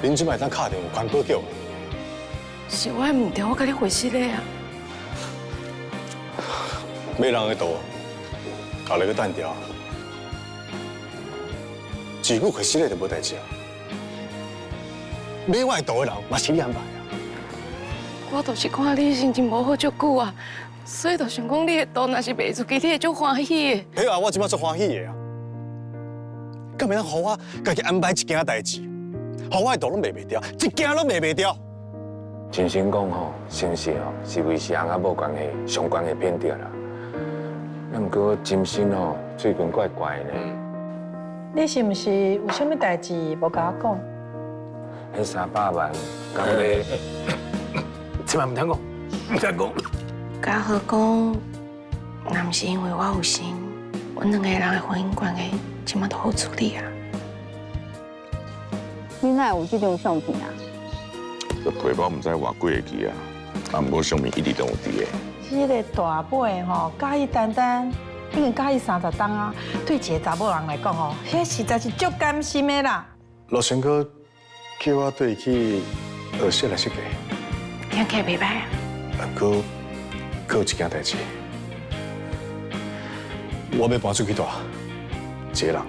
恁即摆当敲电话关报局。是我唔对，我甲你回失礼啊。买人的图，后来个单调。自古回失礼就无代志啊。买我的图的人嘛是你安排啊。我就是看你心情无好足久啊，所以就想讲你的图若是卖出去，你会足欢喜的。迄啊，我即摆足欢喜的啊。敢袂当互我家己安排一件代志，互我的图拢卖袂掉，一件拢卖袂掉。真心讲吼，生死吼是为是翁仔某关系上关的变调啦。那毋过金星吼最近怪怪呢。你是毋是有啥物代志无甲我讲？迄300万，讲咧，千万唔通讲，唔通讲。嘉禾讲，若毋是因为我有心，阮两个人的婚姻关系即马都好处理啊。你哪有这张相片啊？这皮包唔知偌几个期啊，啊，毋过上面一直都有伫的。这个大尾吼，介意单单，已经介意30档啊。对一个查某人来讲吼，迄实在是足甘心的啦。陆先哥叫我对伊去学习来设计，听起来袂歹啊。佫有一件代志，我要搬出去住，一个人。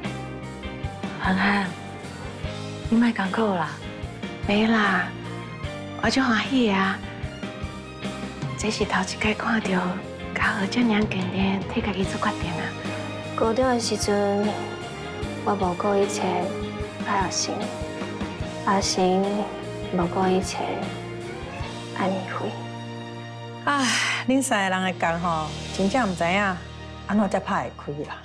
涵涵，你莫艰苦啦。袂啦，我足欢喜啊！这是头一摆看到嘉禾这样坚定替家己做决定啊。高中的时阵，我无顾一切爱阿成，阿成无顾一切爱米辉。唉，恁三个人的工吼，真正唔知影安怎才拍会开啦。